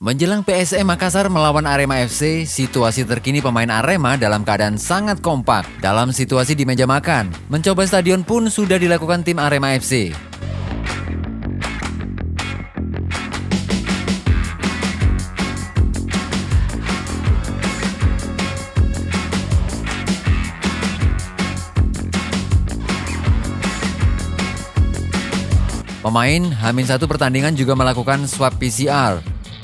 Menjelang PSM Makassar melawan Arema FC, situasi terkini pemain Arema dalam keadaan sangat kompak dalam situasi di meja makan. Mencoba stadion pun sudah dilakukan tim Arema FC. Pemain H-1 pertandingan juga melakukan swab PCR.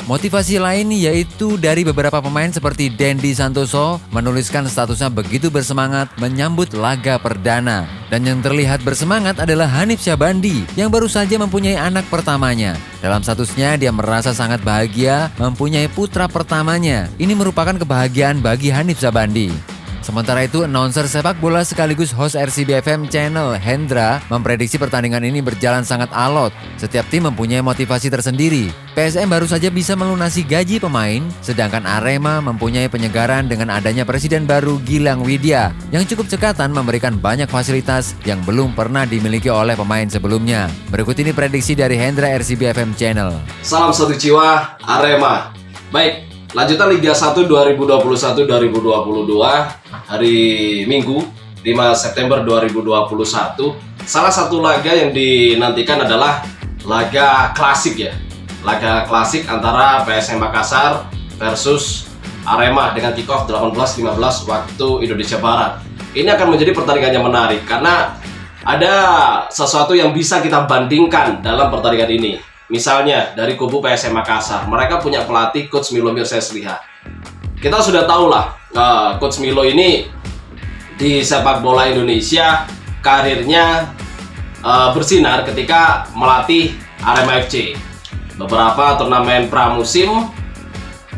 Motivasi lain yaitu dari beberapa pemain seperti Dendi Santoso menuliskan statusnya begitu bersemangat menyambut laga perdana. Dan yang terlihat bersemangat adalah Hanif Syabandi yang baru saja mempunyai anak pertamanya. Dalam statusnya dia merasa sangat bahagia mempunyai putra pertamanya. Ini merupakan kebahagiaan bagi Hanif Syabandi. Sementara itu, announcer sepak bola sekaligus host RCB FM Channel, Hendra, memprediksi pertandingan ini berjalan sangat alot. Setiap tim mempunyai motivasi tersendiri. PSM baru saja bisa melunasi gaji pemain, sedangkan Arema mempunyai penyegaran dengan adanya presiden baru Gilang Widya, yang cukup cekatan memberikan banyak fasilitas yang belum pernah dimiliki oleh pemain sebelumnya. Berikut ini prediksi dari Hendra RCB FM Channel. Salam satu jiwa Arema. Baik, lanjutan Liga 1 2021-2022 hari Minggu 5 September 2021. Salah satu laga yang dinantikan adalah laga klasik ya. Laga klasik antara PSM Makassar versus Arema dengan kick off 18.15 waktu Indonesia Barat. Ini akan menjadi pertandingan yang menarik karena ada sesuatu yang bisa kita bandingkan dalam pertandingan ini. Misalnya dari kubu PSM Makassar, mereka punya pelatih Coach Milo Mirsesliha. Kita sudah tahu lah, Coach Milo ini di sepak bola Indonesia karirnya bersinar ketika melatih Arema FC. Beberapa turnamen pramusim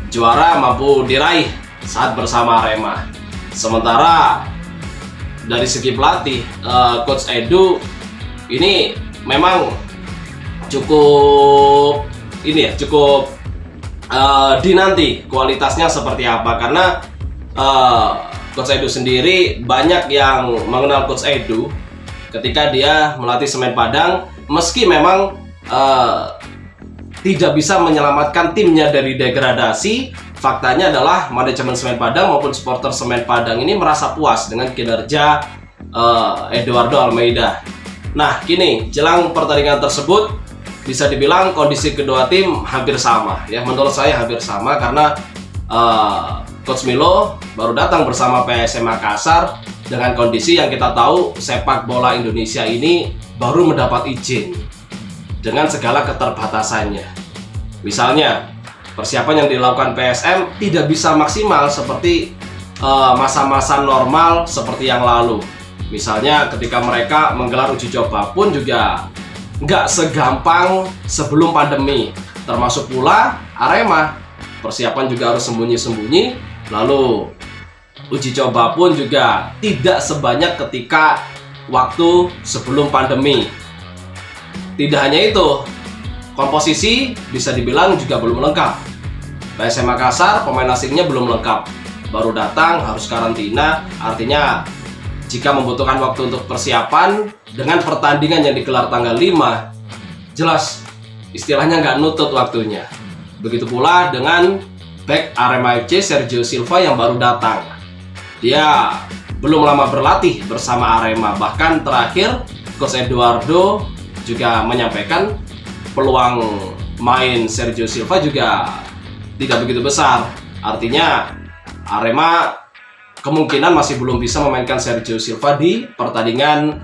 juara mampu diraih saat bersama Arema. Sementara dari segi pelatih, Coach Edu ini memang cukup dinanti kualitasnya seperti apa, karena Coach Edu sendiri banyak yang mengenal Coach Edu ketika dia melatih Semen Padang, meski memang tidak bisa menyelamatkan timnya dari degradasi. Faktanya adalah manajemen Semen Padang maupun supporter Semen Padang ini merasa puas dengan kinerja Eduardo Almeida. Nah, kini jelang pertandingan tersebut bisa dibilang kondisi kedua tim hampir sama ya. Menurut saya hampir sama karena Coach Milo baru datang bersama PSM Makassar dengan kondisi yang kita tahu sepak bola Indonesia ini baru mendapat izin dengan segala keterbatasannya. Misalnya persiapan yang dilakukan PSM tidak bisa maksimal seperti masa-masa normal seperti yang lalu. Misalnya ketika mereka menggelar uji coba pun juga nggak segampang sebelum pandemi. Termasuk pula Arema, persiapan juga harus sembunyi-sembunyi. Lalu uji coba pun juga tidak sebanyak ketika waktu sebelum pandemi. Tidak hanya itu, komposisi bisa dibilang juga belum lengkap. PSM Makassar pemain asingnya belum lengkap, baru datang harus karantina. Artinya jika membutuhkan waktu untuk persiapan dengan pertandingan yang digelar tanggal 5, jelas istilahnya nggak nutut waktunya. Begitu pula dengan back Arema FC Sergio Silva yang baru datang. Dia belum lama berlatih bersama Arema. Bahkan terakhir Coach Eduardo juga menyampaikan peluang main Sergio Silva juga tidak begitu besar. Artinya Arema kemungkinan masih belum bisa memainkan Sergio Silva di pertandingan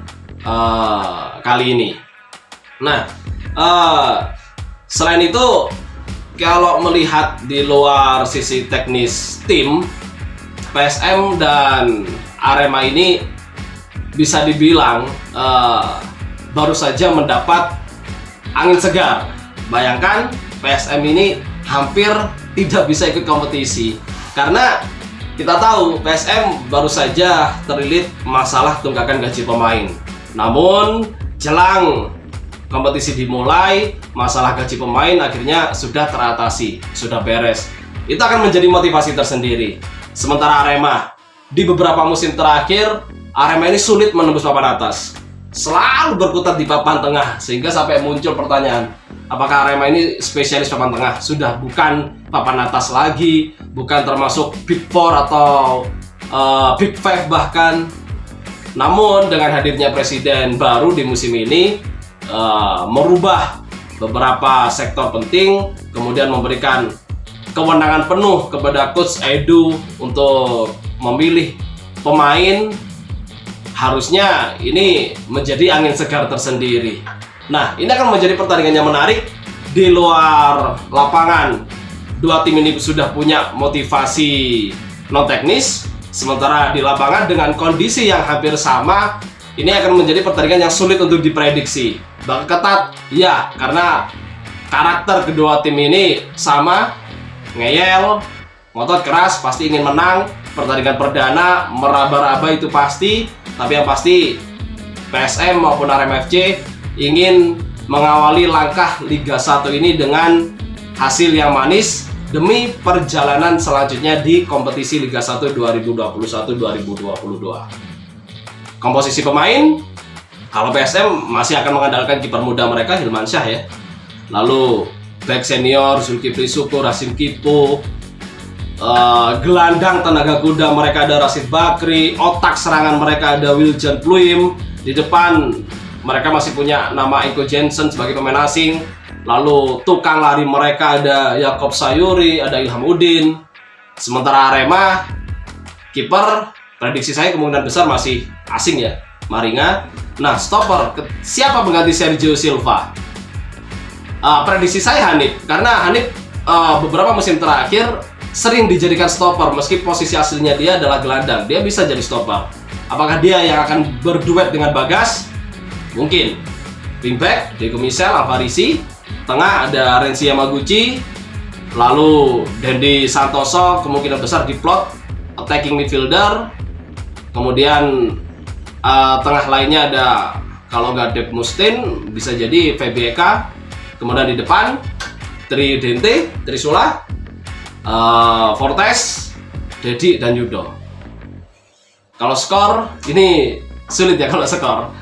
kali ini. Nah, selain itu, kalau melihat di luar sisi teknis tim, PSM dan Arema ini bisa dibilang baru saja mendapat angin segar. Bayangkan PSM ini hampir tidak bisa ikut kompetisi karena kita tahu PSM baru saja terlilit masalah tunggakan gaji pemain. Namun jelang kompetisi dimulai, masalah gaji pemain akhirnya sudah teratasi, sudah beres. Itu akan menjadi motivasi tersendiri. Sementara Arema, di beberapa musim terakhir, Arema ini sulit menembus papan atas. selalu berkutat di papan tengah, sehingga sampai muncul pertanyaan, apakah Arema ini spesialis papan tengah? Sudah bukan papan atas lagi, bukan termasuk Big Four atau Big Five bahkan. Namun dengan hadirnya presiden baru di musim ini merubah beberapa sektor penting, kemudian memberikan kewenangan penuh kepada Coach Edu untuk memilih pemain. Harusnya ini menjadi angin segar tersendiri. Nah, ini akan menjadi pertandingan yang menarik. Di luar lapangan, dua tim ini sudah punya motivasi non teknis, sementara di lapangan dengan kondisi yang hampir sama, ini akan menjadi pertandingan yang sulit untuk diprediksi. Bakal ketat, ya, karena karakter kedua tim ini sama, ngeyel, ngotot keras, pasti ingin menang. Pertandingan perdana meraba-raba itu pasti, tapi yang pasti PSM maupun Arema FC ingin mengawali langkah Liga 1 ini dengan hasil yang manis demi perjalanan selanjutnya di kompetisi Liga 1 2021-2022. Komposisi pemain, kalau PSM masih akan mengandalkan kiper muda mereka Hilmansyah ya. Lalu back senior Zulkifli Syukur, Hasim Kipo, gelandang tenaga kuda mereka ada Rashid Bakri, otak serangan mereka ada Wiljan Pluim, di depan mereka masih punya nama Iko Jensen sebagai pemain asing, lalu tukang lari mereka ada Yakob Sayuri, ada Ilham Udin. Sementara Arema, kiper prediksi saya kemungkinan besar masih asing ya, Maringa. Nah, stopper siapa mengganti Sergio Silva? Prediksi saya Hanif, karena Hanif beberapa musim terakhir sering dijadikan stopper meski posisi aslinya dia adalah gelandang. Dia bisa jadi stopper. Apakah dia yang akan berduet dengan Bagas? Mungkin. Wingback Diego Michel, Alvarisi. Tengah ada Renzi Yamaguchi. Lalu Dendi Santoso kemungkinan besar diplot attacking midfielder. Kemudian tengah lainnya ada, kalau nggak Dep Mustin bisa jadi VBK. Kemudian di depan Trisula, Fortes, Dedi, dan Yudo. Kalau skor, ini sulit ya kalau skor.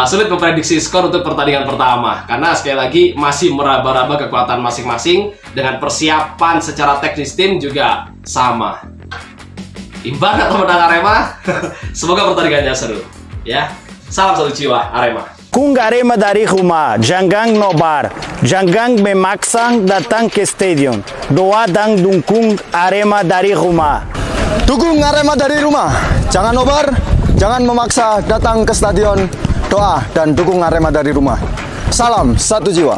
Sulit memprediksi skor untuk pertandingan pertama karena sekali lagi masih meraba-raba kekuatan masing-masing, dengan persiapan secara teknis tim juga sama. Imbang atau menang Arema? Semoga pertandingannya seru ya. Salam satu jiwa Arema. Kung Arema dari rumah, jangan nobar, jangan memaksa datang ke stadion. Doa dan dukung Arema dari rumah. Dukung Arema dari rumah, jangan nobar, jangan memaksa datang ke stadion. Doa dan dukung Arema dari rumah. Salam satu jiwa.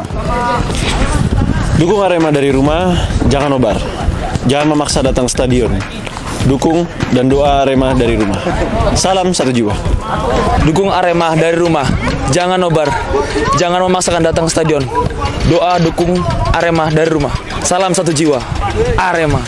Dukung Arema dari rumah, jangan nobar, jangan memaksa datang stadion. Dukung dan doa Arema dari rumah. Salam satu jiwa. Dukung Arema dari rumah, jangan nobar, jangan memaksakan datang stadion. Doa dukung Arema dari rumah. Salam satu jiwa, Arema.